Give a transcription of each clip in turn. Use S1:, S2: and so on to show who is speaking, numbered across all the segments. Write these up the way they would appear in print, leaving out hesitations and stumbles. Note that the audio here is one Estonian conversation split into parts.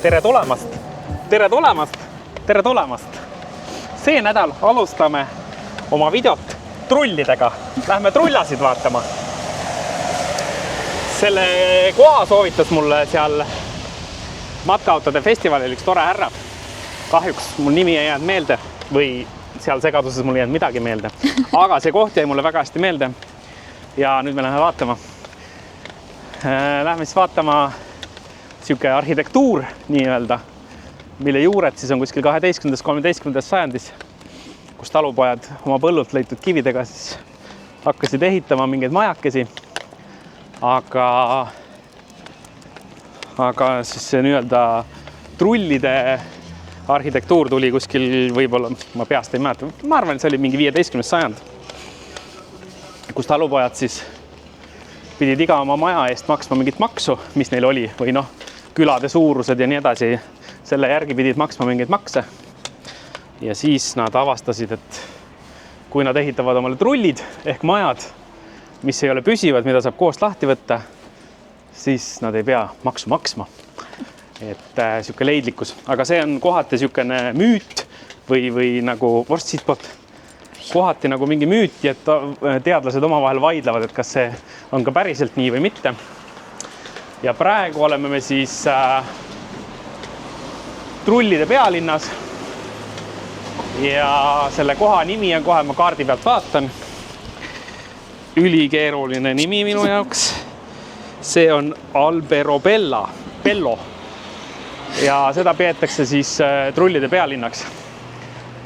S1: tere tulemast! Tere tulemast! Tere tulemast! See nädal alustame oma videot trullidega. Lähme trullasid vaatama. Selle koha soovitas mulle seal matkaautode festivalil üks tore härra. Kahjuks mul nimi ei jäänud meelde või seal segaduses mul ei jäänud midagi meelde. Aga see koht jäi mulle väga hästi meelde. Ja nüüd me läheme vaatama. Lähme siis vaatama siuke arhitektuur nii-öelda, mille juured siis on kuskil 12.–13. sajandis, kus talupojad oma põllult leitud kividega siis hakkasid ehitama mingeid majakesi. Aga siis see nii-öelda trullide arhitektuur tuli kuskil võib-olla, ma peast ei mäleta, ma arvan, et see oli mingi 15. sajand, kus talupojad siis pidid iga oma maja eest maksma mingit maksu, mis neil oli, või noh, külade suurused ja nii edasi. Selle järgi pidid maksma mingeid makse. Ja siis nad avastasid, et kui nad ehitavad omale trullid ehk majad, mis ei ole püsivad, mida saab koost lahti võtta, siis nad ei pea maksu maksma. Et siuke leidlikkus. Aga see on kohati siukene müüt või nagu vorst siitpoolt kohati nagu mingi müüti, et teadlased omavahel vaidlevad, et kas see on ka päriselt nii või mitte. Ja praegu oleme me siis trullide pealinnas ja selle koha nimi on kohe, ma kaardi pealt vaatan. Ülikeeruline nimi minu jaoks. See on Alberobello ja seda peetakse siis trullide pealinnaks.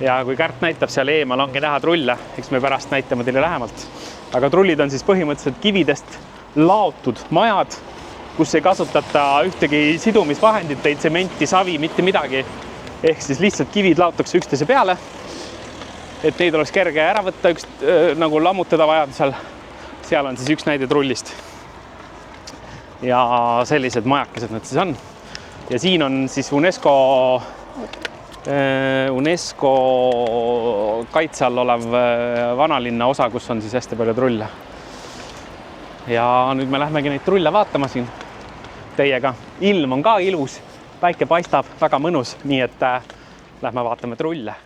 S1: Ja kui Kärt näitab seal eemal, ongi näha trulle, eks me pärast näitame teile lähemalt. Aga trullid on siis põhimõtteliselt kividest laotud majad, kus ei kasutata ühtegi sidumisvahendit, ei tsementi, savi, mitte midagi. Ehk siis lihtsalt kivid laotakse üksteise peale, et neid oleks kerge ära võtta, nagu lammutada vajadusel. Seal on siis üks näide trullist. Ja sellised majakesed nad siis on. Ja siin on siis UNESCO kaitse all olev vanalinna osa, kus on siis hästi palju trulle. Ja nüüd me lähmegi neid trulle vaatama siin teiega. Ilm on ka ilus, päike paistab, väga mõnus, nii et lähme vaatame trulle.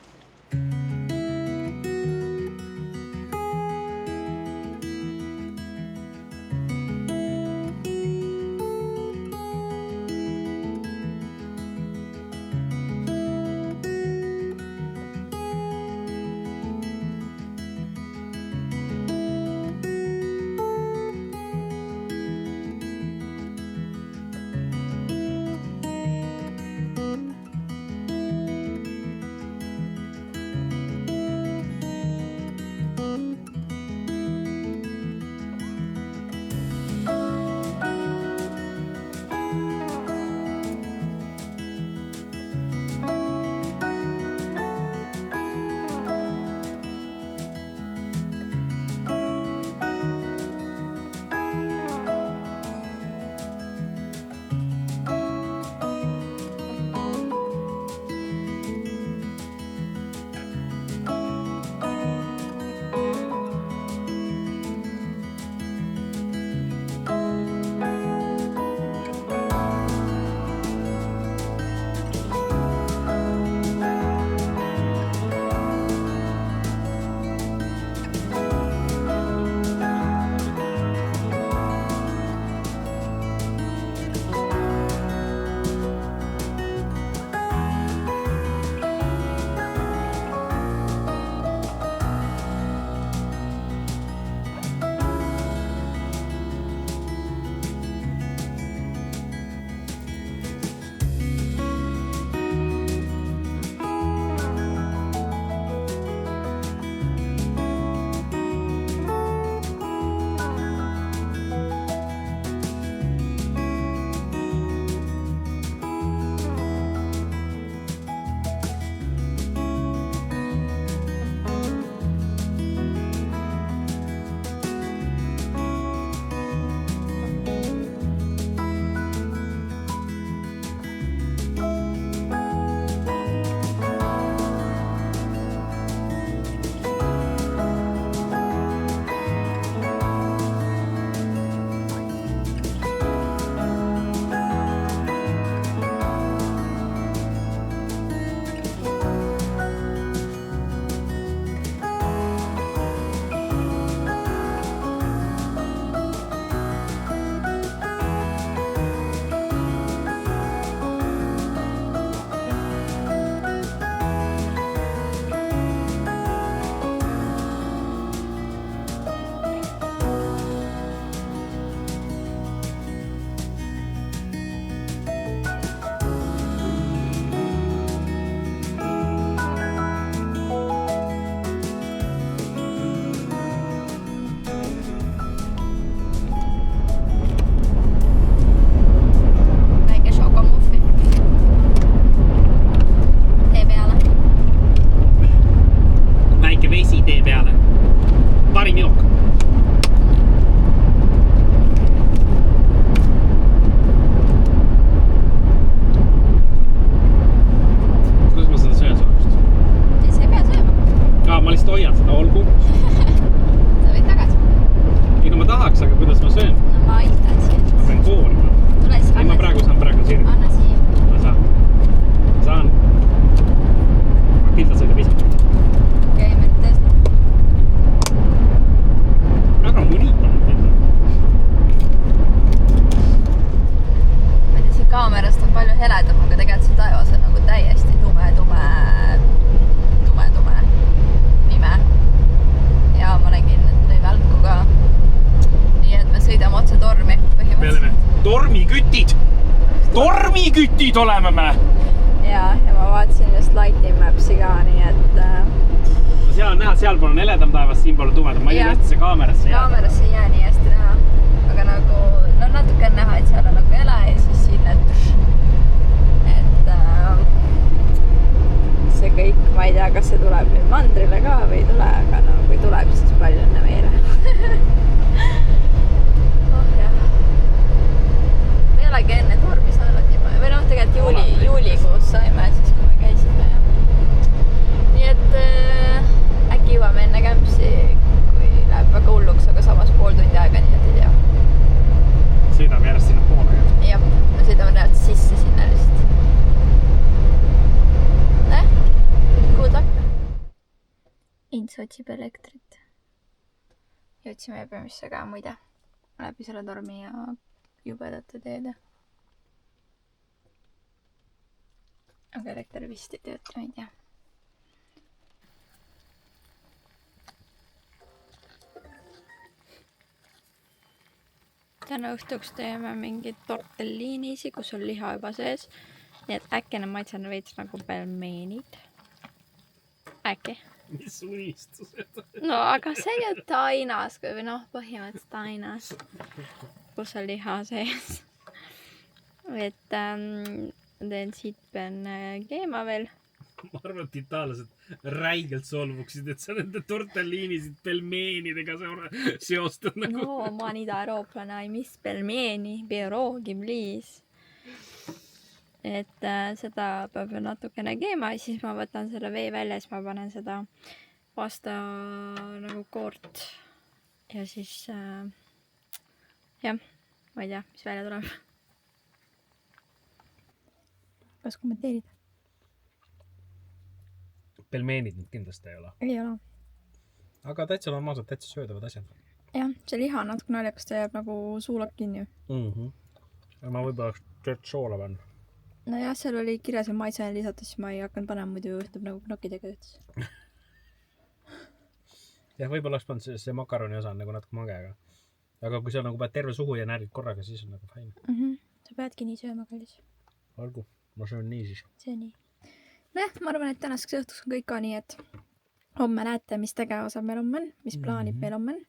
S1: parim jook. Kuidas ma seda söön sulle?
S2: Siis ei pea sööma.
S1: Ma lihtsalt hoian seda, olgu.
S2: Sa võid tagasi.
S1: Ei, no ma tahaks, aga kuidas ma söön?
S2: No ma aitan sind.
S1: Ma pean koorima.
S2: Tule siis
S1: Ei, ma praegu sirvi.
S2: Anna siia.
S1: Ma saan. Ma kilda sõidab ise.
S2: Okei, me nüüd tõesti.
S1: Väga munitanud kilda.
S2: Ma ei tea, siin kaamerast on palju heledam, aga tegelikult see taevas on nagu täiesti tume, pime. Ja ma nägin, et lõi välku ka. Nii et me sõidame otse tormi põhimõtteliselt. Tormikütid oleme me! Ja ma vaatasin just Lighting Mapsi ka, nii et...
S1: Seal on näha, sealpool on heledam taevas, siinpool on tumedam. Ma ei tõesti see kaamerasse jää.
S2: Kaamerasse ei jää nii hästi näha. Aga nagu, no natuke on näha, et seal on nagu ele ja siis siin et see kõik, ma ei tea, kas see tuleb nüüd mandrile ka või ei tule, aga no kui tuleb, siis palju õnne meile. Oh jah. Me ei olegi enne tormi saanud juba, või noh, tegelikult juulikuus saime siis, kui me käisime. Nii et äkki jõuame enne kämpsi, kui läheb väga hulluks, aga samas pool tundi aega, nii et ei tea.
S1: Sõidame järjest sinna poole.
S2: Jah, me sõidame näed sisse sinna lihtsalt. Good luck. Ints otsib elektrit. Jõudsime Ebemisse ka muide läbi selle tormi ja jubedate teede. Aga elekter vist ei tööta, ma ei tea. Täna õhtuks teeme mingid tortelliniisi, kus on liha juba sees. Nii et äkki need maitsen veits nagu pelmeenid. Äkki.
S1: Mis unistused?
S2: No aga see on ju tainas, või noh, põhimõtteliselt tainas, kus on liha sees. Et teen siit pean keema veel.
S1: Ma arvan, et itaallased räigelt solvuksid, et sa nende tortellinisid pelmeenidega seostad nagu.
S2: No, ma olen ida-eurooplane, I miss pelmeeni, pierogi, please. Et seda peab natukene keema ja siis ma võtan selle vee välja, siis ma panen seda pasta nagu koort. Ja siis, jah, ma ei tea, mis välja tuleb. Kas kommenteerid?
S1: Pelmeenid nüüd kindlasti ei ole.
S2: Ei ole.
S1: Aga täitsa normaalselt, täitsa söödavad asjad.
S2: Jah, see liha on natuke naljakas, ta jääb nagu suulab kinni.
S1: Ma võib-olla tööd soola pean.
S2: No jah, seal oli kirjas ja maitse lisata, siis ma ei hakanud panema, muidu juhtub nagu knokkidega ütles.
S1: Jah, võib-olla oleks pannud see makaroni osa nagu natuke magega. Aga kui sa nagu pead terve suhu ja näärid korraga, siis on nagu fine.
S2: Sa peadki nii sööma, kallis.
S1: Olgu, ma söön nii siis.
S2: See nii. Noh, ma arvan, et tänaseks õhtuks on kõik ka nii, et homme näete, mis tegevused meil homme on, mis plaanid meil homme on.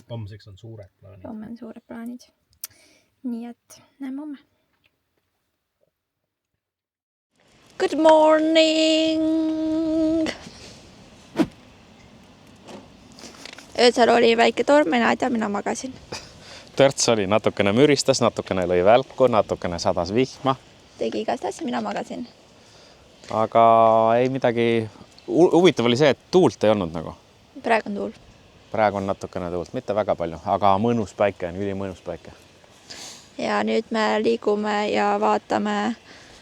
S1: Homseks on suured plaanid.
S2: Homme on suured plaanid. Nii et näeme homme. Good morning! Öösel oli väike torm ja näed ja mina magasin.
S1: Törts oli natukene müristas, natukene lõi välku, natukene sadas vihma.
S2: Tegi igast asja, mina magasin.
S1: Aga ei midagi, huvitav oli see, et tuult ei olnud nagu.
S2: Praegu on tuul.
S1: Praegu on natukene tuult, mitte väga palju, aga mõnus päike on, ülimõnus päike.
S2: Ja nüüd me liigume ja vaatame.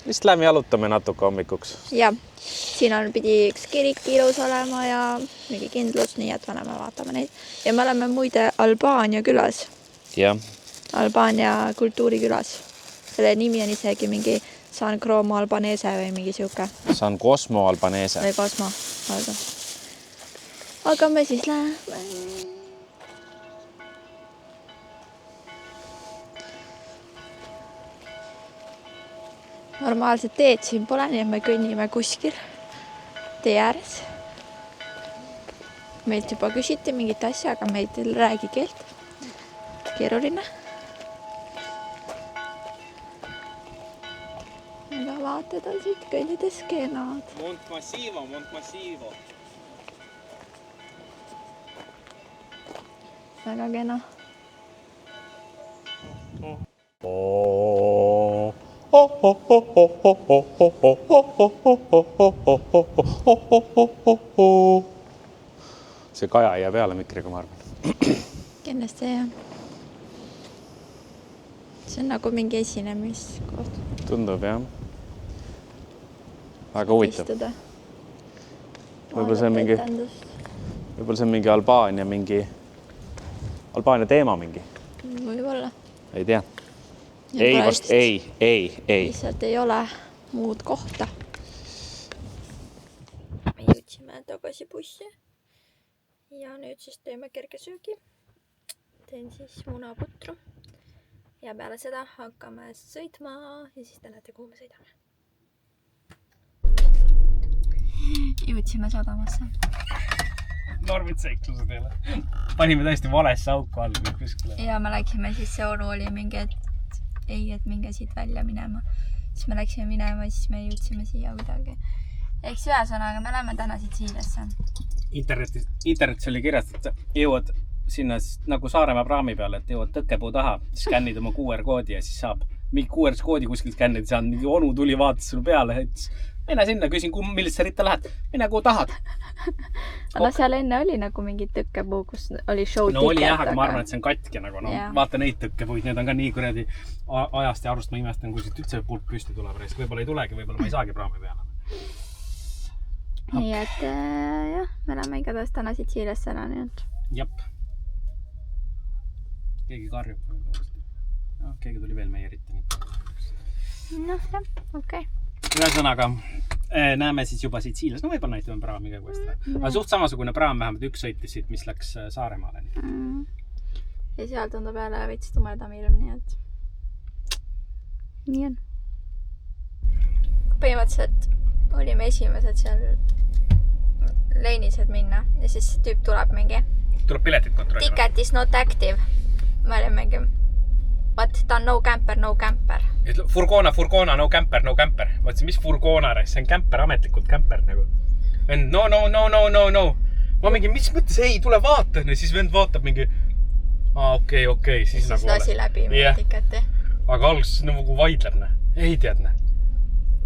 S1: Vist lähme jalutame natuke hommikuks.
S2: Ja, siin on pidi üks kirik ilus olema ja mingi kindlus, nii et me vaatame neid. Ja me oleme muide Albaania külas.
S1: Ja.
S2: Albaania kultuurikülas. Selle nimi on isegi mingi San Cromo Albanese või mingi siuke.
S1: San Cosmo Albanese.
S2: Või Cosmo, olgu. Aga me siis läheme. Normaalset teed siin pole, nii et me kõnnime kuskil tee ääres. Meilt juba küsiti mingit asja, aga meid ei räägi keelt. Keeruline. Aga vaatad on siit kõnnides kenad.
S1: Mont Massivo.
S2: väga kena.
S1: See Kaja ei jää peale mikriga, ma arvan.
S2: Kindlasti jah. See on nagu mingi esinemiskoht.
S1: Tundub, jah. Väga huvitav. Võib-olla see on mingi Albaania teema mingi.
S2: Võib-olla.
S1: Ei tea. Ei, vast ei.
S2: Lihtsalt ei ole muud kohta. Me jõudsime tagasi bussi. Ja nüüd siis teeme kerge söögi. Teen siis munaputru. Ja peale seda hakkame sõitma ja siis te näete, kuhu me sõidame. Jõudsime sadamasse.
S1: Normid seikluse teile. Panime täiesti valesse auku all kuskile.
S2: Ja me läksime siis, see onu oli mingi, et minge siit välja minema. Siis me läksime minema, siis me jõudsime siia midagi. Eks ühesõnaga, me läheme täna Sitsiiliasse.
S1: Internetis oli kirjas, et jõuad sinna nagu Saaremaa praami peale, et jõuad tõkkepuu taha, skännid oma QR-koodi ja siis saab mingi QR-koodi kuskilt skännid, see on mingi onu tuli, vaatas sulle peale, et mine sinna, küsin, millesse ritta lähed, mine kuhu tahad.
S2: No seal enne oli nagu mingi tõkkepuu, kus oli show ticket.
S1: No oli jah, aga ma arvan, et see on katki nagu, no vaata neid tõkkepuid, need on ka nii kuradi ajast ja arust ma imestan, kui siit üldse pulk püsti tuleb, võib-olla ei tulegi, võib-olla ma ei saagi praami peale.
S2: Nii et jah, me läheme igatahes täna Sitsiiliasse ära, nii et.
S1: Jep. Keegi karjub. Keegi tuli veel meie ritta.
S2: Noh, jah, okei.
S1: Ühesõnaga, näeme siis juba Sitsiilias. No võib-olla näitame praamiga kuest. Aga suht samasugune praam vähemalt üks sõitis siit, mis läks Saaremaale.
S2: Ja seal tundub jälle veits tumedam ilm, nii et nii on. Põhimõtteliselt olime esimesed seal leinised minna ja siis tüüp tuleb mingi.
S1: Tuleb piletit kontrollima.
S2: Ticket is not active. Me olime mingi, what, ta on no camper.
S1: Furgona, no camper. Mõtlesin, mis furgona, see on camper, ametlikult camper nagu. Vend, no. Ma mingi, mis mõttes, ei, tule vaata. Ja siis vend vaatab mingi, okei. Siis nagu
S2: lasi läbi meie tiketi.
S1: Aga alguses nagu vaidleb, ei teadne.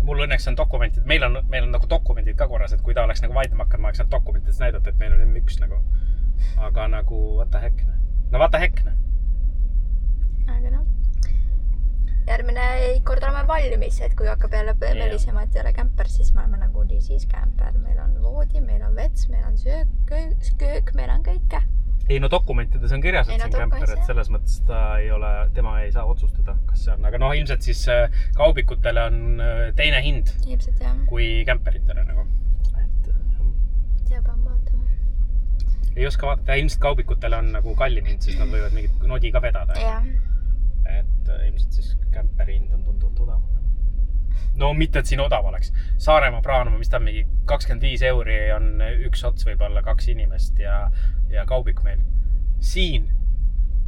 S1: Mul õnneks on dokumendid, meil on nagu dokumendid ka korras, et kui ta oleks nagu vaidlema hakanud, ma oleks nad dokumentides näidata, et meil on M1 nagu. Aga nagu, what the heck.
S2: Aga noh. Järgmine kord oleme valmis, et kui hakkab jälle välisema, et ei ole kämper, siis me oleme nagu siis kämper. Meil on voodi, meil on vets, meil on köök, meil on kõike.
S1: Ei, no dokumentides on kirjas, et see on kämper, et selles mõttes tema ei saa otsustada, kas see on. Aga noh, ilmselt siis kaubikutele on teine hind kui kämperitele nagu.
S2: Teab on vaatama.
S1: Ei oska vaadata, ilmselt kaubikutele on nagu kallim hind, siis nad võivad mingit nodi ka vedada. Et ilmselt siis kämperi hind on tunduvalt odavam. No mitte, et siin odav oleks. Saaremaa praanuma, mis ta on mingi 25 euri on üks ots võib-olla 2 inimest ja kaubik meil. Siin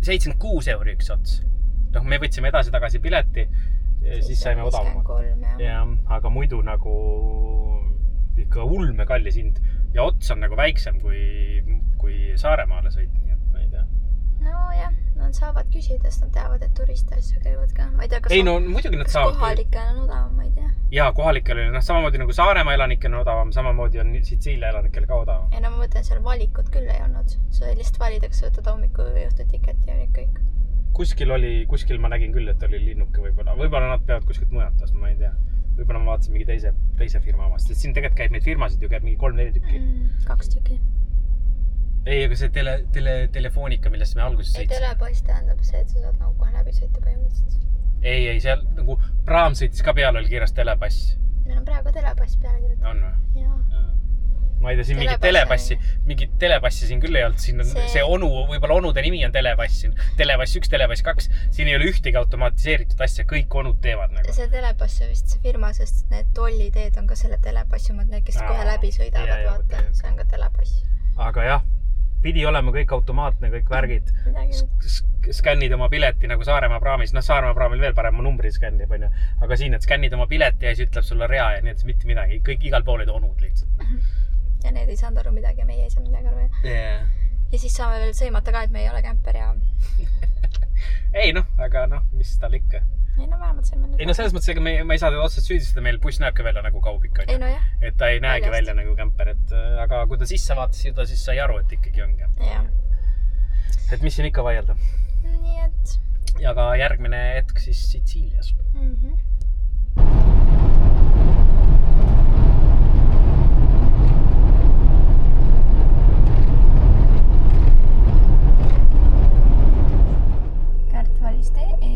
S1: 76 euri üks ots. Noh, me võtsime edasi-tagasi pileti, siis saime odavamalt. Aga muidu nagu ikka ulme kallis hind ja ots on nagu väiksem kui Saaremaale sõit, nii et ma ei tea.
S2: No jah, nad saavad küsida, sest nad teavad, et turiste asju käivad ka. Ma ei tea, kas
S1: muidugi nad saavad.
S2: Kohalikel on odavam, ma ei tea.
S1: Jaa, kohalikel oli, samamoodi nagu Saaremaa elanikel on odavam, samamoodi on Sitsiilia elanikel ka odavam.
S2: Ja no ma mõtlen, seal valikut küll ei olnud. See lihtsalt validaks, võtad hommiku või õhtu tiketi ja oli kõik.
S1: Kuskil ma nägin küll, et oli linnuke võib-olla. Võib-olla nad peavad kuskilt mujalt, ma ei tea. Võib-olla ma vaatasin mingi teise firma omast. Siin tegelikult käib neid firmasid ju käib mingi 3-4 tükki.
S2: 2 tükki.
S1: Ei, aga see telefoonika, millest me alguses sõitsime.
S2: Telepass tähendab see, et sa saad nagu kohe läbi sõita põhimõtteliselt.
S1: Ei, seal nagu praam sõitis ka peale, oli kirjas telepass.
S2: Meil on praegu telepass peale kirjutatud.
S1: On või? Jaa. Ma ei tea, siin mingit telepassi siin küll ei olnud. Siin on see onu, võib-olla onude nimi on telepass siin. Telepass 1, telepass 2. Siin ei ole ühtegi automatiseeritud asja, kõik onud teevad nagu. See
S2: telepass on vist see firma, sest need tolliteed on ka selle telepassumad, need, kes kohe läbi sõidavad, vaata. See on ka telepass.
S1: Aga jah, pidi olema kõik automaatne, kõik värgid. Skännid oma pileti nagu Saaremaa praamis. Saaremaa praamil veel parem numbri skännib, on ju. Aga siin, et skännid oma pileti ja siis ütleb sulle rea ja nii, et mitte midagi. Kõik igal pool olid onud lihtsalt.
S2: Ja need ei saanud aru midagi ja meie ei saanud midagi aru. ja siis saame veel sõimata ka, et me ei ole kämper ja...
S1: ei noh, aga noh, mis tal ikka.
S2: Ei no vähemalt saime nüüd...
S1: Ei no selles mõttes, ega ma ei saa teda otseselt süüdistada, meil buss näebki välja nagu kaubik.
S2: Ei no jah.
S1: Et ta ei näegi välja nagu kämper, aga kui ta sisse vaatas, siis sai aru, et ikkagi on kämper.
S2: Jah.
S1: Et mis siin ikka vaielda.
S2: Nii et...
S1: Ja ka järgmine hetk siis Sitsiilias.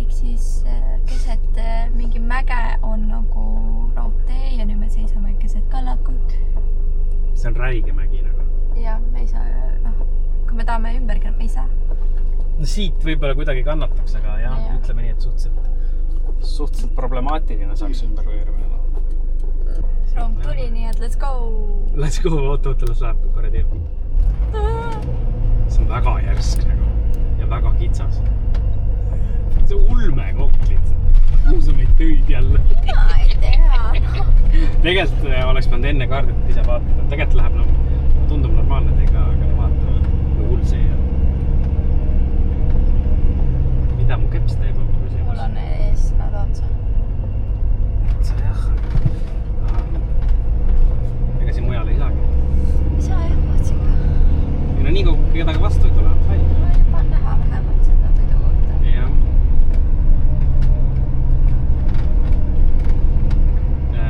S1: ehk siis keset mingi mäge on nagu raudtee ja nüüd me seisame keset kallakut. See on räige mägi nagu. Ja, me ei saa, kui me tahame ümber kerma, ei saa. No siit võib-olla kuidagi kannataks, aga jah, ütleme nii, et suhteliselt problemaatiline saaks ümber võõrmine. Rong tuli nii, et let's go! Let's go, oota, las läheb korredi. See on väga järsk nagu ja väga kitsas. See ulme koht lihtsalt. Kuhu sa meid tõid jälle? Ei tea. Tegelikult oleks pand enne kaardit ise vaatama. Tegelikult läheb, tundub normaalne tega, aga vaatame, kui hull see on. Mida mu keps teeb? Mul on ees nad otsa. Otsa jah. Ega siin mujal ei saagi. Ei saa jah, vaatsin ka. No nii kui kedagi vastu ei tule. No juba on näha vähemalt seda toidukohta. Jah.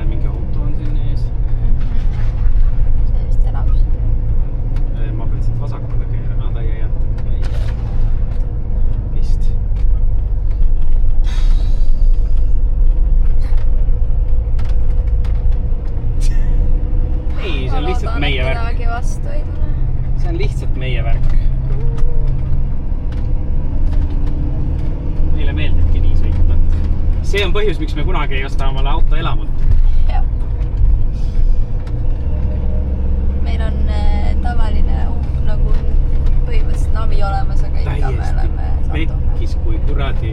S1: Mingi auto on siin ees. See vist elamus. Ma pean siit vasakule keerama. Ta ei jätta. Vist. Ei, see on lihtsalt meie värk. Kedagi vastu ei tule. See on lihtsalt meie värk. Meile meeldibki nii sõita. See on põhjus, miks me kunagi ei osta omale autoelamut. Jah. Meil on tavaline nagu põhimõtteliselt navi olemas, aga ikka me oleme satume. Pekkis, kui kuradi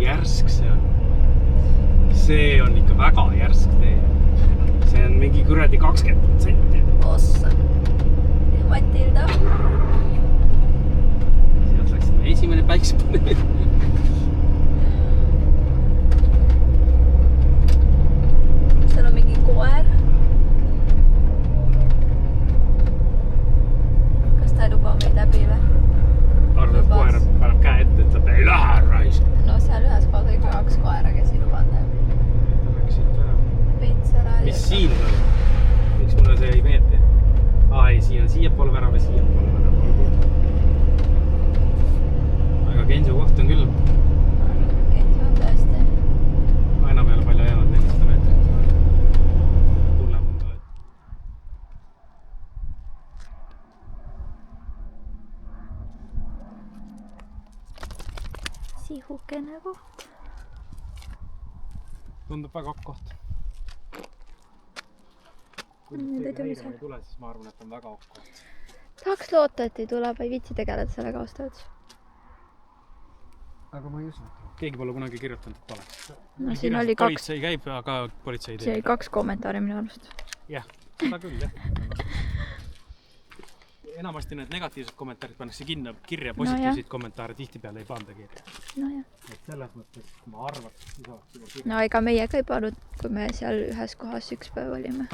S1: järsk see on. See on ikka väga järsk tee. See on mingi kuradi 20%. Ossa. Matilda. Sealt läksime esimene päiksepaneel. Seal on mingi koer. Kas ta ei luba meid läbi või? Arvad, et koer paneb käe ette, ütleb, ei lähe raisk. No seal ühes kohas oli 2 koera, kes ei lubanud. Ta läks siit ära. Peits ära. Mis siin on? Miks mulle see ei meeldi? Ei, siin on siiapoole värav ja siiapoole värav. Aga Gensu koht on küll. Gensu on tõesti. Enam ei ole palju jäänud 400 meetrit. Hullem on ka. Sihukene koht. Tundub väga koht. Kui nüüd ei tule, siis ma arvan, et on väga okko. Tahaks loota, et ei tule, või viitsi tegeleda sellega aastaid. Aga ma ei usu. Keegi pole kunagi kirjutanud, et pole. No siin oli 2. Politsei käib, aga politsei ei tee. See oli 2 kommentaari minu arust. Jah, seda küll, jah. Enamasti need negatiivsed kommentaarid pannakse kirja, positiivseid kommentaare tihtipeale ei panda kirja. No jah. Et selles mõttes, ma arvan, et ei saaks juba kirja. No ega meie ka ei pannud, kui me seal ühes kohas üks päev olime.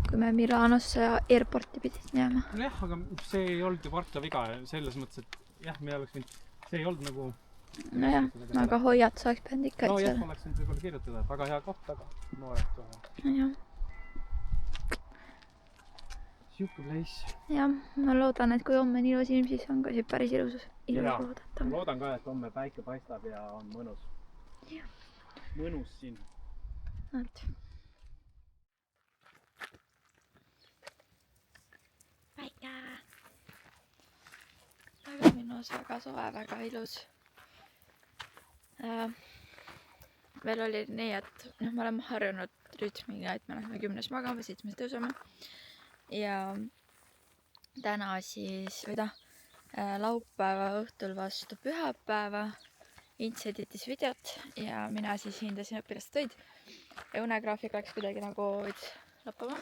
S1: Kui me Milanosse ja airporti pidid jääma. Jah, aga see ei olnud ju Varta viga selles mõttes, et jah, me oleks võinud, see ei olnud nagu... No jah, aga hoiatus oleks pidanud ikka, et seal... No jah, ma oleks nüüd võib-olla kirjutada, et väga hea koht, aga noored kohe. No jah. Siuke place. Jah, ma loodan, et kui homme nii ilus ilm, siis on ka siin päris ilus loodata. Ma loodan ka, et homme päike paistab ja on mõnus. Jah. Mõnus siin. Näed. Päike! Väga minus, väga soe, väga ilus. Veel oli nii, et me oleme harjunud rütmiga, et me lähme 10 magama, 7 tõuseme. Ja täna siis, laupäeva õhtul vastu pühapäeva Ints editis videot ja mina siis hindasin õpilastöid. Ja unegraafik läks kuidagi nagu lappama.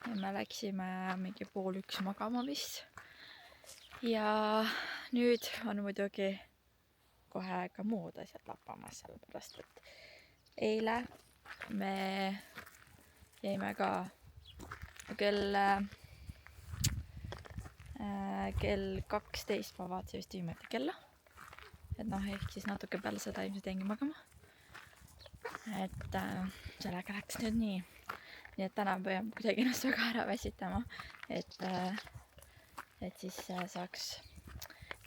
S1: Ja me läksime mingi 12:30 magama vist.
S2: ja nüüd on muidugi kohe ka muud asjad lappamas, sellepärast et eile me jäime ka kell 12 ma vaatasin vist viimati kella. Et noh, ehk siis natuke peale seda ilmselt jäingi magama. Et sellega läks nüüd nii. Nii et täna pean kuidagi ennast väga ära väsitama, et siis saaks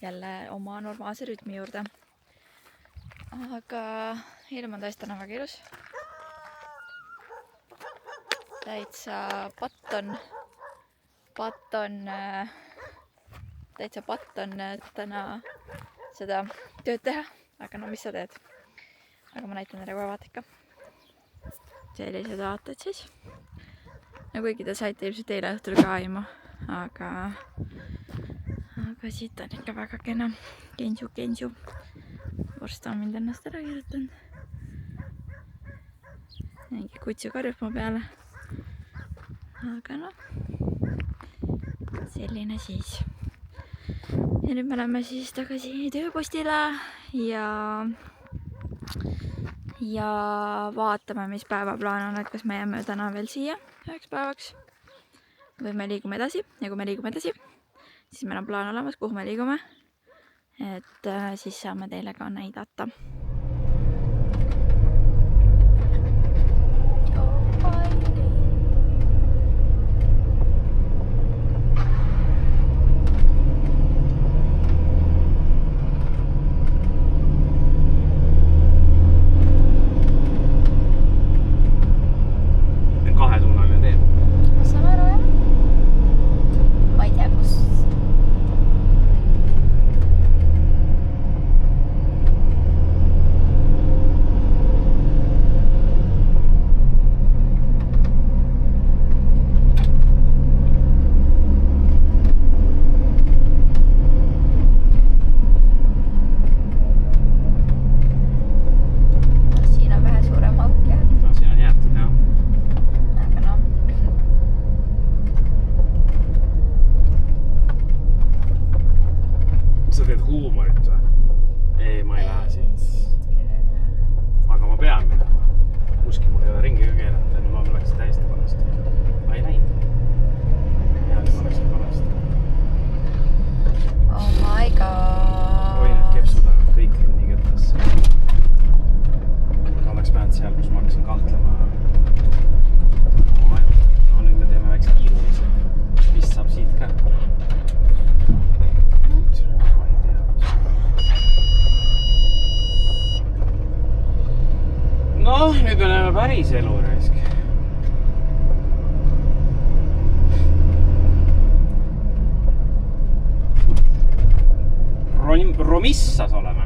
S2: jälle oma normaalse rütmi juurde. Aga ilm on tõesti täna väga ilus. Täitsa patt on täna seda tööd teha, aga no mis sa teed? Aga ma näitan teile kohe vaata ikka. Sellised vaated siis. No kuigi te saite ilmselt eile õhtul ka aimu, aga siit on ikka väga kena. Kensu. Vorst on mind ennast ära kirjutanud. Mingi kutsu karjub mu peale. Aga noh, selline siis. Ja nüüd me oleme siis tagasi tööpostile ja vaatame, mis päevaplaan on, et kas me jääme täna veel siia 1 päevaks või me liigume edasi. Ja kui me liigume edasi, siis meil on plaan olemas, kuhu me liigume. Et siis saame teile ka näidata.
S1: Nüüd me näeme päris elu raisk. Romissas oleme.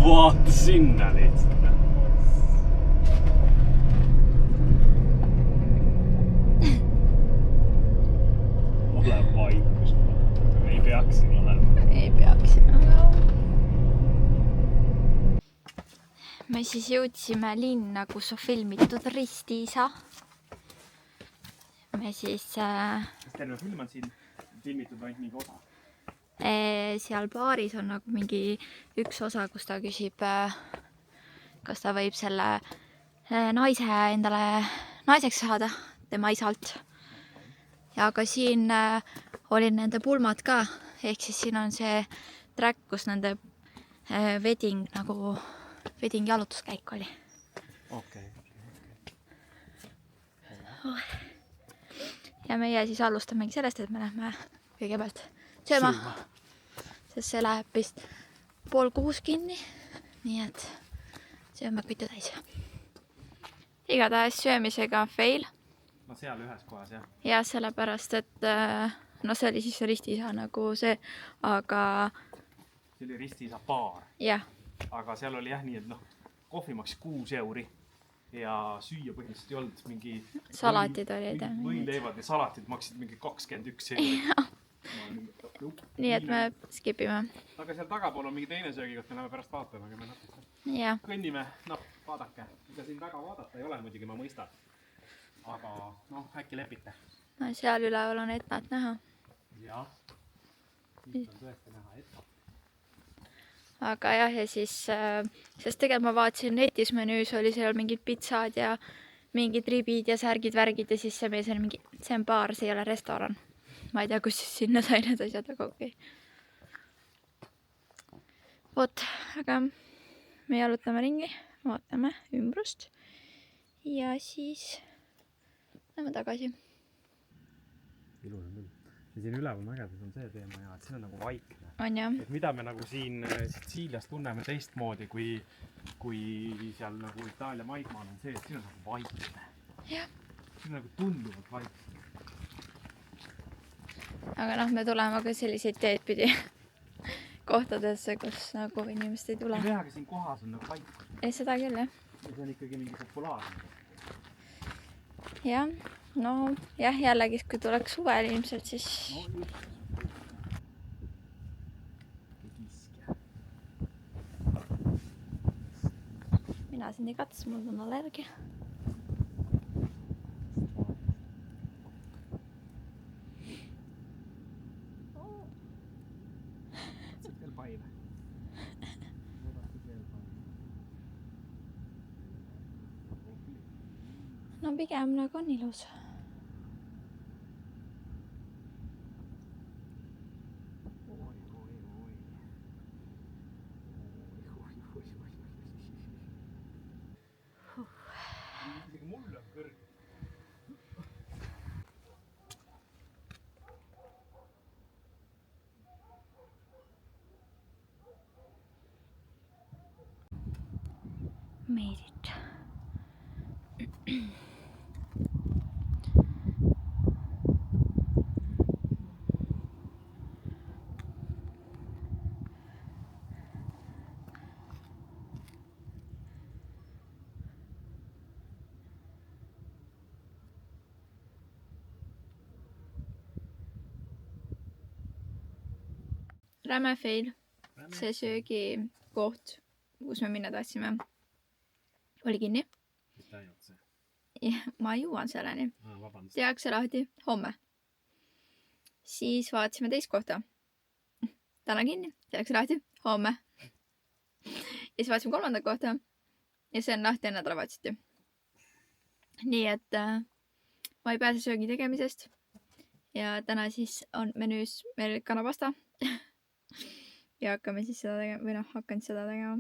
S1: Vaata sinna lihtsalt. Ole vaikus. Ei peaksin olema.
S2: Ei peaksin olema. Me siis jõudsime linna, kus on filmitud Ristiisa. Me siis...
S1: Terve film on siin filmitud ainult mingi osa.
S2: Seal baaris on nagu mingi üks osa, kus ta küsib, kas ta võib selle naise endale naiseks saada tema isalt. Ja aga siin olid nende pulmad ka, ehk siis siin on see track, kus nende wedding jalutuskäik oli.
S1: Okay.
S2: Ja meie siis alustamegi sellest, et me lähme kõigepealt sööma. Sest see läheb vist 5:30 kinni. Nii et sööme kütu täis. Igatahes söömisega fail.
S1: No seal ühes kohas, jah.
S2: Ja sellepärast, et no see oli siis ristiisa nagu see, aga...
S1: See oli ristiisa baar.
S2: Jah.
S1: Aga seal oli jah nii, et noh, kohvi maksis 6 euri ja süüa põhimõtteliselt ei olnud mingi...
S2: Salatid olid.
S1: Võileivad ja salatid maksid mingi 21 euri.
S2: Nii et me skipime.
S1: Aga seal tagapool on mingi teine söögikoht, me läheme pärast vaatame, aga me natuke kõnnime, noh, vaadake. Ega siin väga vaadata ei ole muidugi, ma mõistan. Aga noh, äkki lepite.
S2: No seal üleval on etnat näha.
S1: Jah, siit on tõesti näha etnat.
S2: Aga jah, ja siis, sest tegelikult ma vaatasin netis menüüs oli seal mingid pitsad ja mingid ribid ja särgid, värgid ja siis see mees oli mingi, see on baar, see ei ole restoran. Ma ei tea, kus siis sinna sai need asjad, aga okei. Vot, aga me jalutame ringi, vaatame ümbrust ja siis lähme tagasi.
S1: Ilus on küll. Ja siin üleval mägedes on see teema ja, et siin on nagu vaikne.
S2: On jah.
S1: Et mida me nagu siin Sitsiilias tunneme teistmoodi, kui seal nagu Itaalia maidmaal on see, et siin on nagu vaikne.
S2: Jah.
S1: Siin on nagu tunduvalt vaikne.
S2: Aga noh, me tuleme ka selliseid teed pidi kohtadesse, kus nagu inimesed ei tule.
S1: Ja siin kohas on nagu vaikne.
S2: Ei, seda küll, jah.
S1: Ja see on ikkagi mingi populaarne.
S2: Jah, no jah, jällegi, kui tuleks suvel ilmselt, siis...
S1: No just.
S2: Mina siin ei kats, mul on allergia. No pigem nagu on ilus.
S1: Mulle on kõrge.
S2: Made it. Räme fail. See söögikoht, kus me minna tahtsime, oli kinni.
S1: Mitte ainult see.
S2: Ja, ma jõuan selleni. Tehakse lahti homme. Siis vaatasime teist kohta. Täna kinni. Tehakse lahti homme. Ja siis vaatasime kolmandat kohta. Ja see on lahti enne nädalavahetuseti. Nii et ma ei pääse söögi tegemisest. Ja täna siis on menüüs meil kanapasta. Ja hakkame siis seda tegema, või noh, hakkan seda tegema.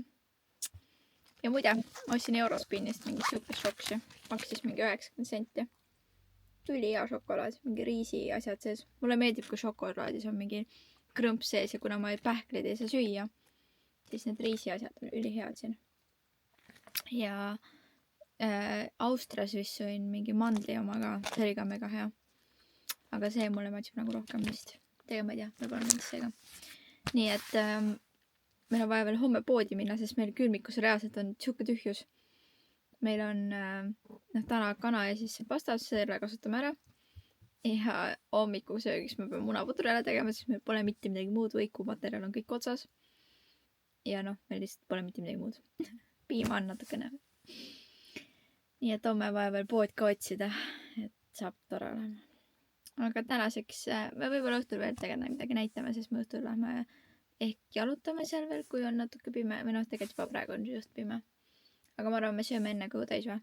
S2: Ja muide, ma ostsin Eurospinnist mingi super šoksi. Maksis mingi 90 senti. Tuli hea šokolaad, mingi riisi asjad sees. Mulle meeldib, kui šokolaadis on mingi krõmp sees ja kuna ma pähklid ei saa süüa, siis need riisi asjad on ülihead siin. Ja Austrias vist sõin mingi mandli omaga, see oli ka mega hea. Aga see mulle maitsib nagu rohkem vist. Tegelikult ma ei tea, võib-olla mindis seega. Nii et meil on vaja veel homme poodi minna, sest meil külmikus reaalselt on tšukke tühjus. Meil on täna kana ja siis pastas, selle kasutame ära. Ja hommikusöögiks me peame munaputru jälle tegema, siis meil pole mitte midagi muud, võikumaterjal on kõik otsas. Ja noh, meil lihtsalt pole mitte midagi muud. Piima on natukene. Nii et homme vaja veel pood ka otsida, et saab tore olema. Aga tänaseks me võib-olla õhtul veel tegelikult midagi näitame, sest me õhtul lähme ehk jalutame seal veel, kui on natuke pime. Või noh, tegelikult juba praegu on just pime. Aga ma arvan, me sööme enne kõhu täis või?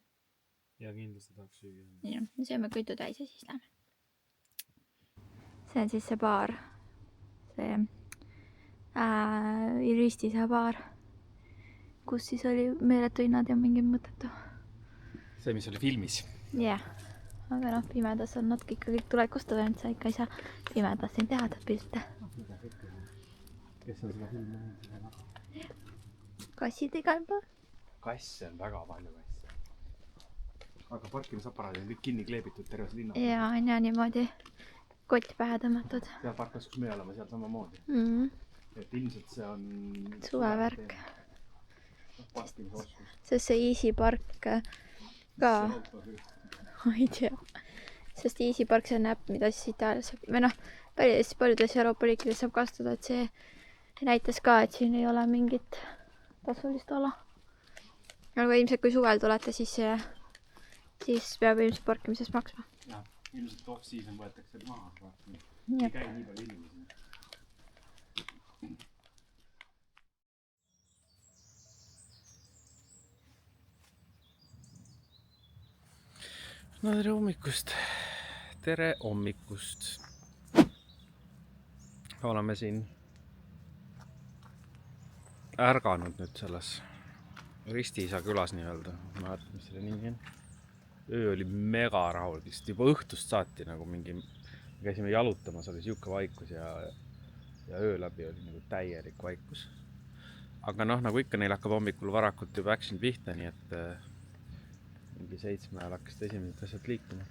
S1: Ja kindlasti tahaks süüa.
S2: Ja, me sööme kõitu täis ja siis lähme. See on siis see baar. See Ristiisa baar. Kus siis oli meeletu hinnad ja mingi mõttetu.
S1: See, mis oli filmis.
S2: Jah. Aga noh, pimedas on natuke ikka kõik tuleb kostada, et sa ikka ei saa pimedas siin teha pilte.
S1: Kes on seda filmi näinud?
S2: kassid igal pool.
S1: Kasse on väga palju kasse. Aga parkimisaparaadid on kõik kinni kleebitud terves linnas.
S2: Ja on ja niimoodi kott pähe tõmmatud.
S1: Seal parkas, kus me oleme, seal samamoodi. Et ilmselt see on
S2: suvevärk.
S1: Parkimisoskus.
S2: Sest see Easy Park ka, ma ei tea. Sest Easy Park see on äpp, mida siis Itaalias saab, või noh, paljudes Euroopa riikides saab kasutada, et see näitas ka, et siin ei ole mingit tasulist ala. Aga ilmselt kui suvel tulete, siis peab ilmselt parkimisest maksma.
S1: Jah, ilmselt off-season võetakse maha, ei käi nii palju inimesi. No tere hommikust. Tere hommikust. Oleme siin ärganud nüüd selles Ristiisa külas nii-öelda. Ma mäletan, mis selle nimi on. Öö oli mega rahuldist. Juba õhtust saati nagu mingi... Me käisime jalutamas, oli siuke vaikus ja öö läbi oli nagu täielik vaikus. Aga noh, nagu ikka neil hakkab hommikul varakult juba action pihta, nii et mingi 7 ajal hakkasid esimesed asjad liikuma.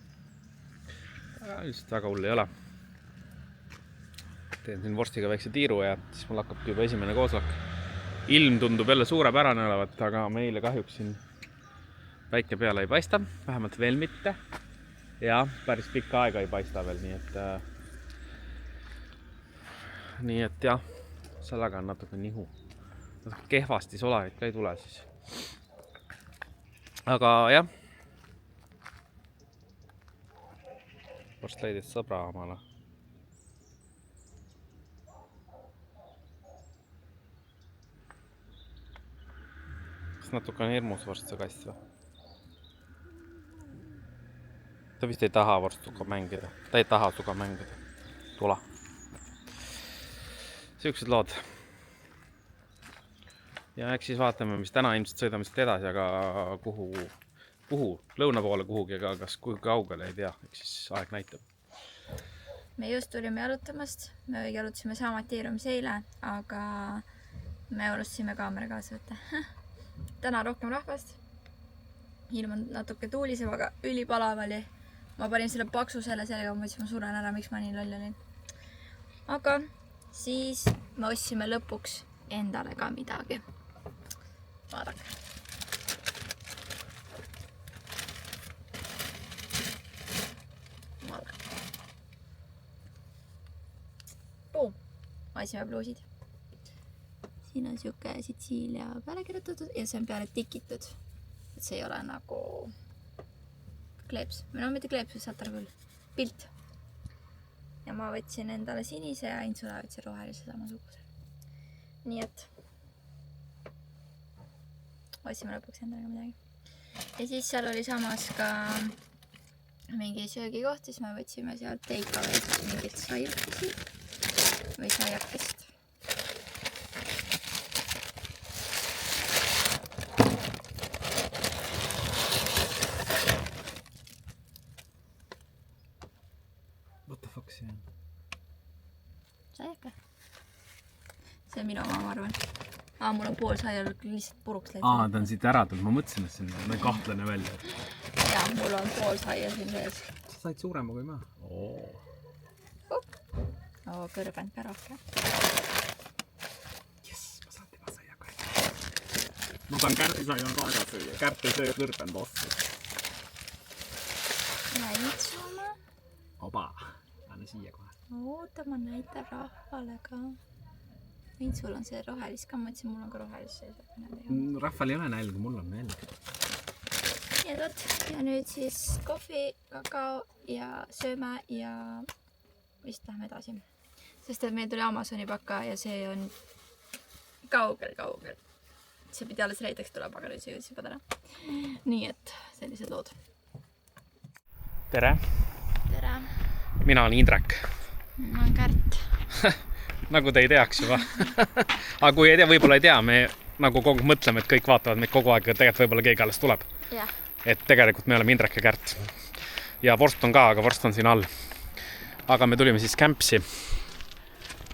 S1: Lihtsalt väga hull ei ole. Teen siin vorstiga väikse tiiru ja siis mul hakkab juba esimene kooslak. Ilm tundub jälle suurepärane olevat, aga meile kahjuks siin päike peale ei paista. Vähemalt veel mitte. Ja päris pikka aega ei paista veel, nii et jah, sellega on natuke nihu. Kehvasti solarit ka ei tule siis. Aga jah, vorst leidis sõbra omale. Kas natuke on hirmus vorst see kass või? Ta vist ei taha vorst suga mängida. Ta ei taha suga mängida. Tule. Siuksed lood. Ja eks siis vaatame, mis täna ilmselt sõidame siit edasi, aga kuhu, lõuna poole kuhugi, aga kas kui kaugele ei tea, eks siis aeg näitab.
S2: Me just tulime jalutamast, me jalutasime sama tiiru mis eile, aga me unustasime kaamera kaasa võtta. Täna rohkem rahvast, ilm on natuke tuulisem, aga ülipalav oli. Ma panin selle paksu sellega, ma mõtlesin, ma suren ära, miks ma nii loll olin. Aga siis me ostsime lõpuks endale ka midagi. Vaadake. Boom! Vaisime pluusid. Siin on siuke Sitsiilia peale kirjutatud ja see on peale tikitud. Et see ei ole nagu kleeps. Või no mitte kleeps, saate küll. Pilt. Ja ma võtsin endale sinise ja Insula võtsin rohelise samasuguse. Nii et otsime lõpuks endale midagi. Ja siis seal oli samas ka mingi söögikoht, siis me võtsime seal takeaway'st mingit saiakesi või saiakest.
S1: What the fuck see on?
S2: Saiake? See on minu oma, ma arvan. Mul on pool saia lihtsalt puruks läinud.
S1: Ta on siit ära tulnud, ma mõtlesin, et see on kahtlane välja.
S2: Ja, mul on pool saia siin sees.
S1: Sa said suurema kui ma?
S2: Kõrbend ka rohkem.
S1: Jess, ma saan tema saia ka. Ma saan Kärti saia ka ära süüa. Kärt ei söö kõrbend vastu.
S2: Näitsuma.
S1: Oba, anna siia kohe.
S2: Oota, ma näitan rahvale ka. Sul on see rohelis ka, ma mõtlesin, mul on ka rohelis sees.
S1: Rahval ei ole nälg, mul on nälg.
S2: Nii et ja nüüd siis kohvi, kakao ja sööme ja vist lähme edasi. Sest et meil tuli Amazoni paka ja see on kaugel. See pidi alles reedeks tuleb, aga nüüd see jõudis juba täna. Nii et sellised lood.
S1: Tere!
S2: Tere!
S1: Mina olen Indrek.
S2: Ma olen Kärt.
S1: Nagu te ei teaks juba. Aga kui ei tea, võib-olla ei tea, me nagu kogu mõtleme, et kõik vaatavad meid kogu aeg, tegelikult võib-olla keegi alles tuleb.
S2: Ja.
S1: Et tegelikult me oleme Indrek ja Kärt. Ja vorst on ka, aga vorst on siin all. Aga me tulime siis kämpsi.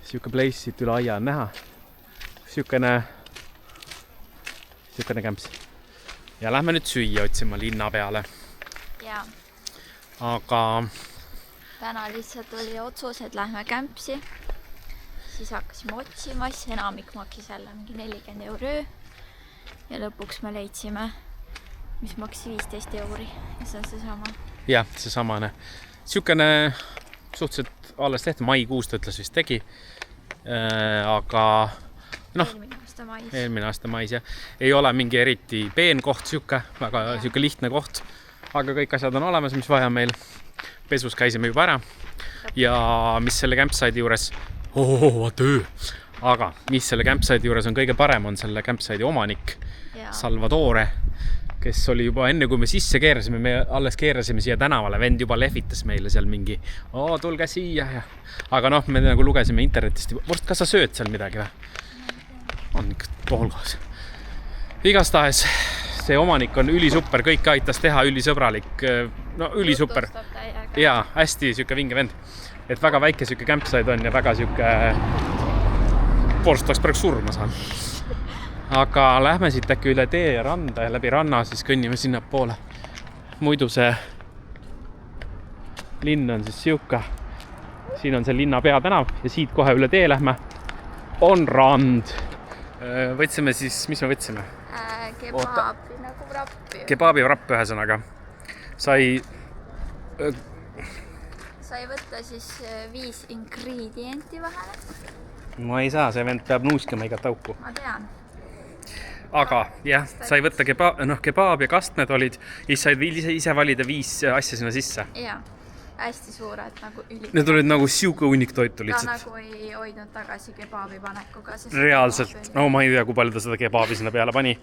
S1: Siuke place siit üle aia on näha. Siukene Niisugune kämps. Ja lähme nüüd süüa otsima linna peale.
S2: Jaa.
S1: Aga
S2: täna lihtsalt oli otsus, et lähme kämpsi. Siis hakkasime otsima, siis enamik maksis jälle mingi 40 €. Ja lõpuks me leidsime, mis maksis 15 € ja see on seesama.
S1: jah, see samane. Siukene suhteliselt alles tehtud, maikuus ta ütles vist tegi. Aga noh, eelmine aasta mais jah. Ei ole mingi eriti peen koht, väga siuke lihtne koht. Aga kõik asjad on olemas, mis vaja meil. Pesus käisime juba ära. Ja mis selle campsite'i juures vaata öö. Aga mis selle campsite'i juures on kõige parem, on selle campsite'i omanik Salvatore, kes oli juba enne, kui me sisse keerasime, me alles keerasime siia tänavale, vend juba lehvitas meile seal mingi, tulge siia. Ja. Aga noh, me nagu lugesime internetist, kas sa sööd seal midagi või? On ikka toolgas. Igastahes see omanik on ülisuper, kõik aitas teha, ülisõbralik, no ülisuper. Ja hästi siuke vinge vend. Et väga väike siuke campsite on ja väga siuke porstaks praegu surma saan. Aga lähme siit äkki üle tee ja randa ja läbi ranna siis kõnnime sinna poole. Muidu see linn on siis siuke. Siin on see linna peatänav ja siit kohe üle tee lähme. On rand. Võtsime siis, mis me võtsime?
S2: Kebaabi nagu vrappi.
S1: Kebaabi vrapp ühesõnaga. Sai
S2: võtta siis 5 ingredienti vahele.
S1: Ma ei saa, see vend peab nuuskima igat auku.
S2: Ma tean.
S1: Aga jah, sai võtta kebaab ja kastmed olid. Siis said ise valida 5 asja sinna sisse.
S2: Jaa, hästi suured nagu ülikad.
S1: Need olid nagu siuke hunnik toitu
S2: ta
S1: lihtsalt.
S2: nagu ei hoidnud tagasi kebaabi panekuga.
S1: Reaalselt. No ma ei tea, kui palju ta seda kebaabi sinna peale pani.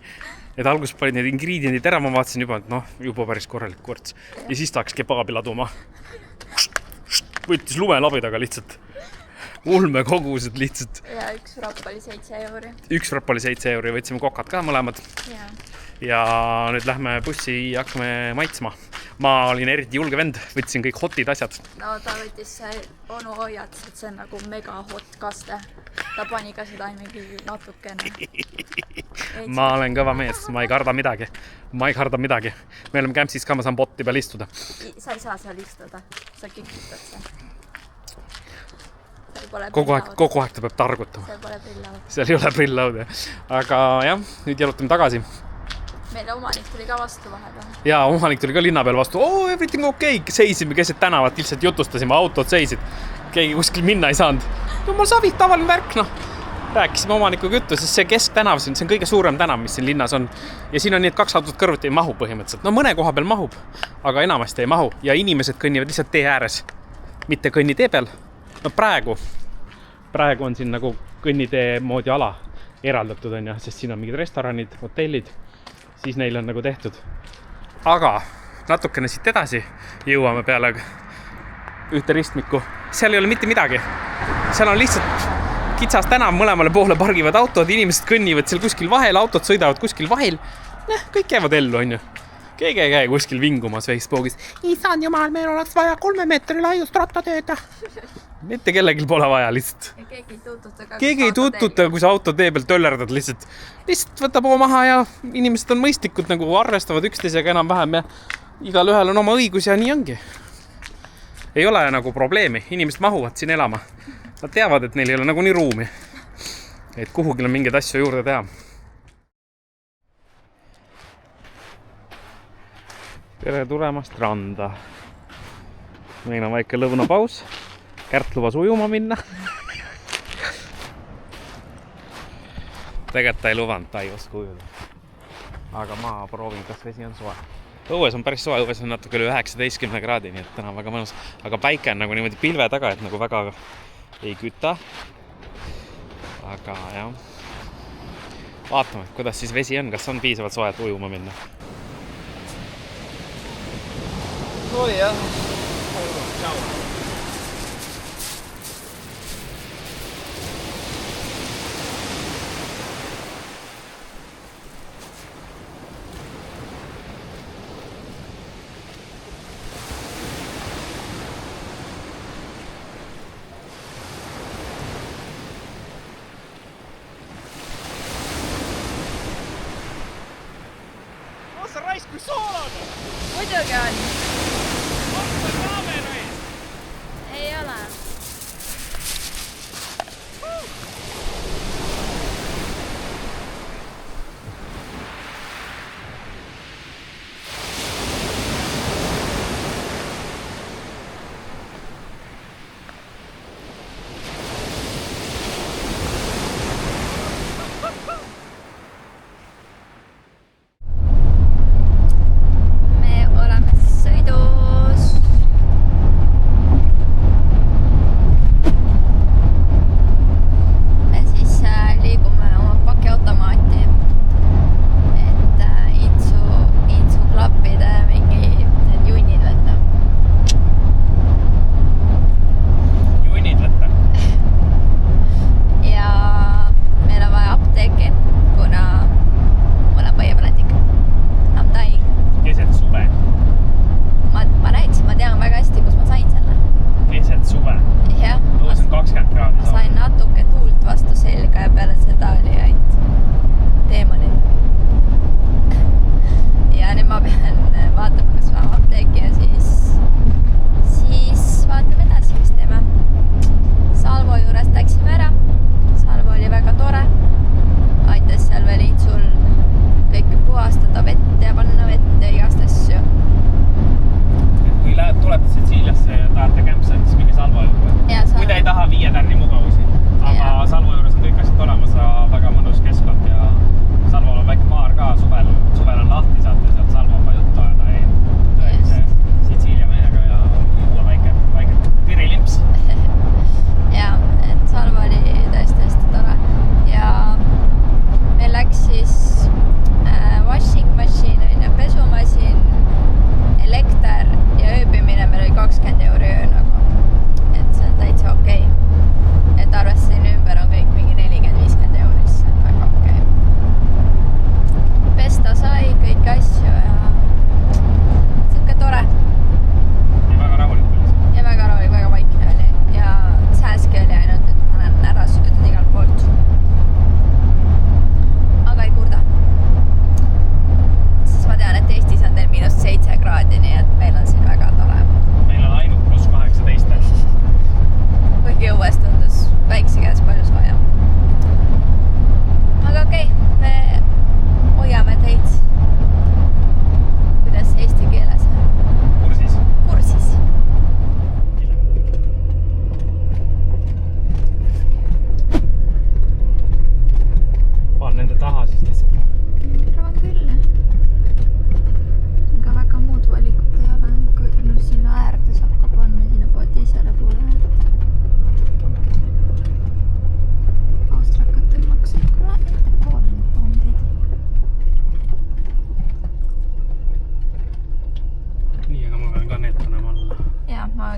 S1: Et alguses panid need ingrediendid ära, ma vaatasin juba, et juba päris korralik korts. Ja siis tahaks kebaabi laduma. Võttis lumelabidaga lihtsalt. Ulmekogused lihtsalt.
S2: Ja 1 vrapp oli 7 €.
S1: 1 vrapp oli 7 €, võtsime kokad ka mõlemad. Ja nüüd lähme bussi ja hakkame maitsma. Ma olin eriti julge vend, võtsin kõik hotid asjad.
S2: No ta võttis onu hoiatas, et see on nagu mega hot kaste. Ta pani ka seda mingi natukene.
S1: Ma olen kõva mees, ma ei karda midagi. Me oleme campsis ka, ma saan botti peal istuda.
S2: Sa ei saa seal istuda, sa kikitad seal.
S1: Kogu aeg ta peab targutama.
S2: Seal pole prillaud.
S1: Seal ei ole prillaud. Aga jah, nüüd jalutame tagasi.
S2: Meile omanik tuli ka vastu vahepeal.
S1: Ja omanik tuli ka linna peal vastu. Everything okay. Seisime keset tänavat, lihtsalt jutustasime, autod seisid. Keegi kuskil minna ei saanud. Jumal savi, tavaline värk, Rääkisime omanikuga juttu, sest see kesktänav, see on kõige suurem tänav, mis siin linnas on. Ja siin on nii, et 2 autot kõrvuti ei mahu põhimõtteliselt. Mõne koha peal mahub, aga enamasti ei mahu. Ja inimesed kõnnivad lihtsalt tee ääres, mitte kõnnitee peal. Praegu on siin nagu kõnnitee moodi ala eraldatud on ja, sest siin on mingid restoranid, hotellid. Siis neil on nagu tehtud. Aga natukene siit edasi jõuame peale ühte ristmikku. Seal ei ole mitte midagi. Seal on lihtsalt kitsas tänav, mõlemale poole pargivad autod, inimesed kõnnivad seal kuskil vahel, autod sõidavad kuskil vahel. Kõik jäävad ellu, on ju. Keegi ei käi kuskil vingumas Facebookis. Isand jumal, meil oleks vaja 3 meetri laiust rattateed. Mitte kellelgi pole vaja lihtsalt.
S2: Ja
S1: keegi ei tututa, kui sa auto tee peal töllerdad lihtsalt. Lihtsalt võtab oma maha ja inimesed on mõistlikud, nagu arvestavad üksteisega enam-vähem ja igal ühel on oma õigus ja nii ongi. Ei ole nagu probleemi, inimesed mahuvad siin elama. Nad teavad, et neil ei ole nagu nii ruumi. Et kuhugil on mingeid asju juurde teha. Tere tulemast randa. Meil on väike lõunapaus. Kärt lubas ujuma minna. Tegelikult ei luvanud, ta ei oska ujuda. Aga ma proovin, kas vesi on soe. Õues on päris soe, õues on natuke üle 19 kraadi, nii et täna on väga mõnus. Aga päike on nagu niimoodi pilve taga, et nagu väga ei küta. Aga jah. Vaatame, kuidas siis vesi on, kas on piisavalt soe, et ujuma minna. Oi jah. sa raisk kui soolad on?
S2: Muidugi on.
S1: Vaata kaamera ees.
S2: Ei ole.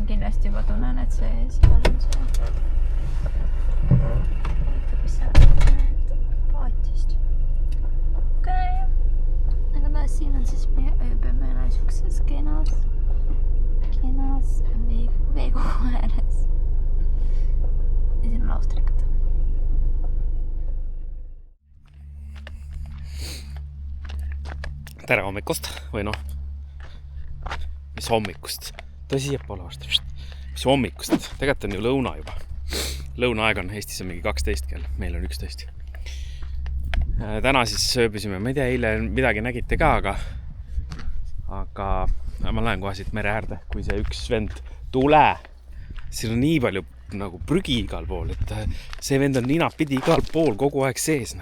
S2: kindlasti juba tunnen, et see seal on see. Vaata, kus sa näed paatist. Okei. Aga taas siin on siis meie ööbemene siukses kenas veekogu ääres. Ja siin on laustrikad.
S1: Tere hommikust või noh, mis hommikust? Tõsi jääb pole vast. Mis hommikust? Tegelikult on ju lõuna juba. Lõunaaeg on Eestis on mingi 12 kell, meil on 11. Täna siis sööbisime, ma ei tea, eile midagi nägite ka, aga ma lähen kohe siit mere äärde, kui see üks vend tule. Siin on nii palju nagu prügi igal pool, et see vend on ninapidi igal pool kogu aeg sees.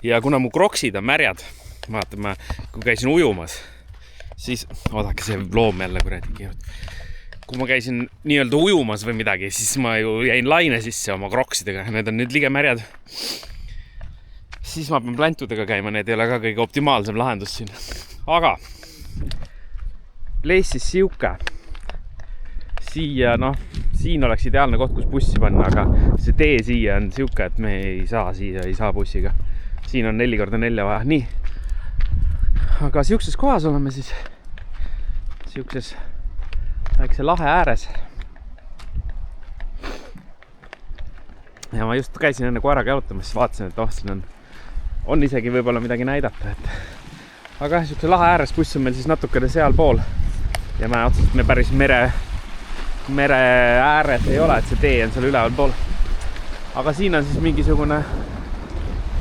S1: Ja kuna mu kroksid on märjad, vaata, kui käisin ujumas, siis, oodake, see loom jälle kuradi keerut. Kui ma käisin nii-öelda ujumas või midagi, siis ma ju jäin laine sisse oma kroksidega. Need on nüüd liige märjad. Siis ma pean plantudega käima, need ei ole ka kõige optimaalsem lahendus siin. Aga place siis siuke. Siia, noh, siin oleks ideaalne koht, kus bussi panna, aga see tee siia on siuke, et me ei saa bussiga. Siin on 4x4 vaja. Nii. Aga siukses kohas oleme siis siukses väikse lahe ääres. Ja ma just käisin enne koeraga jalutamas, siis vaatasin, et siin on isegi võib-olla midagi näidata, et aga jah, siukse lahe ääres buss on meil siis natukene sealpool. Ja me otseselt me päris mere ääres ei ole, et see tee on seal üleval pool. Aga siin on siis mingisugune,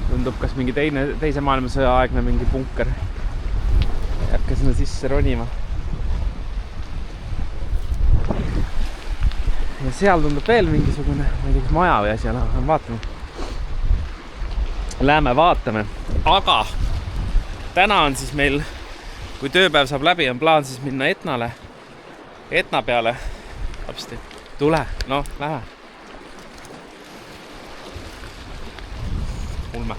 S1: tundub kas mingi teise maailmasõja aegne mingi bunker. Ei hakka sinna sisse ronima. Ja seal tundub veel mingisugune, ma ei tea, kas maja või asi on, aga vaatame. Läheme vaatame. Aga täna on siis meil, kui tööpäev saab läbi, on plaan siis minna Etna peale. Lapsti, tule, no, lähe. Ulme.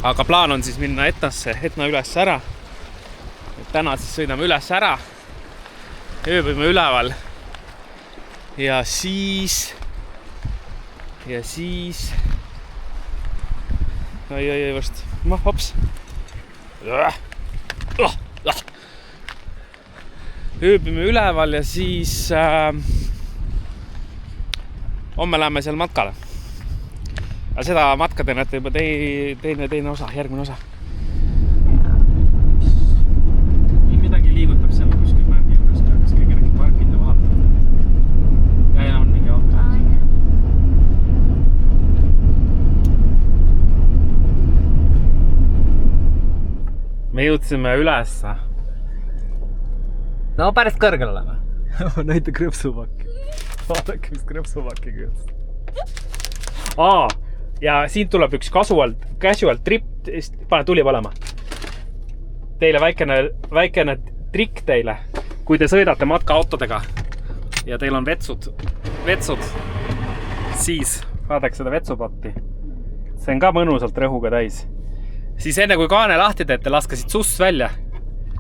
S1: Aga plaan on siis minna Etna üles ära. Et täna siis sõidame üles ära. Ööbime üleval. Ja siis oi, varsti. Hops. Ööbime üleval ja siis homme läheme seal matkale. Aga seda matka te näete juba teine osa, järgmine osa. Midagi liigutab seal kuskil märgi juures, kas keegi nägi parkida vaatama. Ja on mingi auto. Me jõudsime üles. No päris kõrgel oleme. Näite krõpsupakki. Vaadake, mis krõpsupakkiga jõudis. Ja siin tuleb üks casual trip. Pane tuli palema. Teile väikene trikk teile. Kui te sõidate matkaautodega ja teil on vetsud, siis vaadake seda vetsupotti. See on ka mõnusalt rõhuga täis. Siis enne kui kaane lahti teete, laske siit suss välja.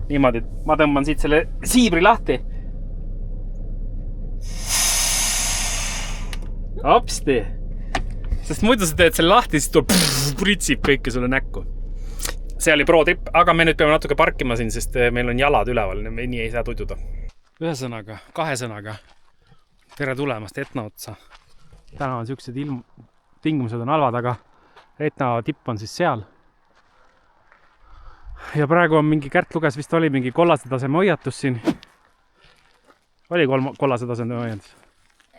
S1: Niimoodi, ma tõmban siit selle siibri lahti. Hopsti. Sest muidu sa teed selle lahti, siis tuleb pritsib kõike sulle näkku. See oli pro trip, aga me nüüd peame natuke parkima siin, sest meil on jalad üleval, nii ei saa tududa. Ühesõnaga, 2 sõnaga. Tere tulemast Etna otsa. Täna on siuksed tingimused on halvad, aga Etna tipp on siis seal. Ja praegu on mingi Kärt luges, vist oli mingi kollase taseme hoiatus siin. Oli kollase taseme hoiatus?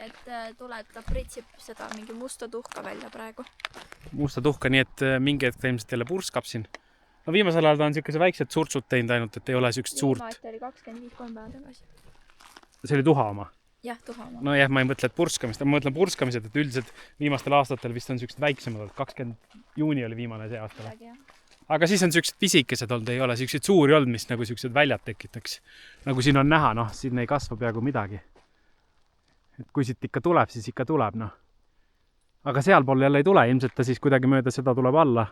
S2: Et tuleb, ta pritsib seda mingi musta tuhka välja praegu.
S1: Musta tuhka, nii et mingi hetk ilmselt jälle purskab siin. No viimasel ajal ta on siukese väiksed surtsud teinud ainult, et ei ole siukest suurt.
S2: Viimati oli 25-3 päeva tagasi.
S1: See oli tuha oma?
S2: Jah, tuha oma.
S1: No jah, ma ei mõtle, et purskamist. Ma mõtlen purskamised, et üldiselt viimastel aastatel vist on siuksed väiksemad. 20 juuni oli viimane see aastal. Aga siis on siuksed pisikesed olnud, ei ole siuksed suuri olnud, mis nagu siuksed väljad tekitaks. Nagu siin on näha, noh, siin ei kasva peaaegu midagi. Et kui siit ikka tuleb, siis ikka tuleb, noh. Aga sealpool jälle ei tule, ilmselt ta siis kuidagi mööda seda tuleb alla.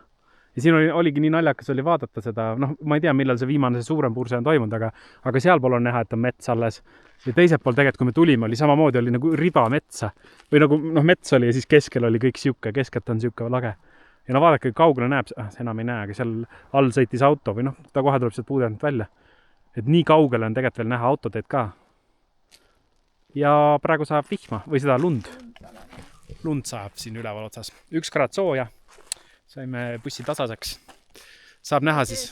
S1: Ja siin oligi nii naljakas oli vaadata seda, noh, ma ei tea, millal see viimane see suurem purse on toimunud, aga sealpool on näha, et on mets alles. Ja teiselt pool tegelikult, kui me tulime, oli samamoodi oli nagu riba metsa. Või nagu, noh, mets oli ja siis keskel oli kõik siuke, keskelt on siuke lage. Ja no vaadake, kaugele näeb, see enam ei näe, aga seal all sõitis auto või noh, ta kohe tuleb sealt puudelt välja. Et nii kaugele on tegelikult veel näha autoteed ka. Ja praegu saab vihma või seda lund. Lund saab siin üleval otsas. 1 kraad sooja. Saime bussi tasaseks. Saab näha siis.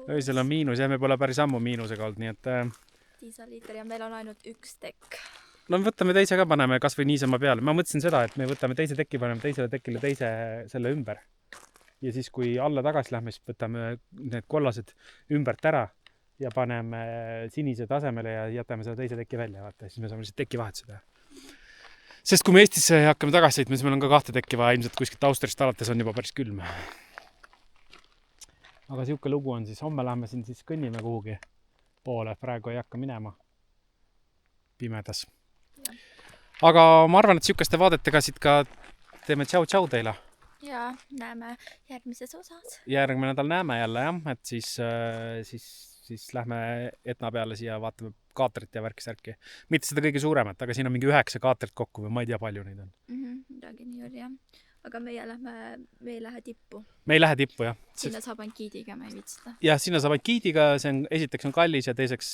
S1: Öösel on miinus ja me pole päris ammu miinusega olnud, nii et...
S2: Diiseliiter ja meil on ainult 1 tekk.
S1: No me võtame teise ka, paneme kas või niisama peale. Ma mõtlesin seda, et me võtame teise tekki, paneme teisele tekile teise selle ümber. Ja siis, kui alla tagasi lähme, siis võtame need kollased ümbert ära ja paneme sinise tasemele ja jätame seda teise tekki välja. Vaata, siis me saame lihtsalt tekki vahetuseda. Sest kui me Eestisse hakkame tagasi sõitma, siis meil on ka 2 tekki vaja. Ilmselt kuskilt Austriast alates on juba päris külm. Aga siuke lugu on siis. Homme läheme siin siis kõnnime kuhugi poole. Praegu ei hakka minema pimedas. Aga ma arvan, et siukeste vaadetega siit ka teeme tšau teile.
S2: Ja näeme järgmises osas.
S1: Järgmine nädal näeme jälle, jah. Et siis lähme Etna peale siia, vaatame kaatrit ja värki-särki. Mitte seda kõige suuremat, aga siin on mingi 9 kaatrit kokku või ma ei tea, palju neid on.
S2: Midagi nii oli, jah. Aga me ei lähe tippu.
S1: Me ei lähe tippu, jah.
S2: Sinna saab ainult giidiga, me ei viitsita.
S1: Jah, sinna saab ainult giidiga. Esiteks on kallis ja teiseks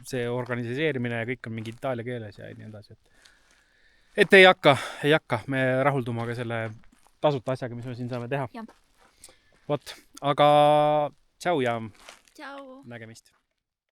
S1: see organiseerimine ja kõik on mingi itaalia keeles ja nii edasi. Et ei hakka me rahuldumaga selle tasuta asjaga, mis me siin saame teha.
S2: Ja.
S1: vot, aga tšau ja
S2: tšau.
S1: nägemist.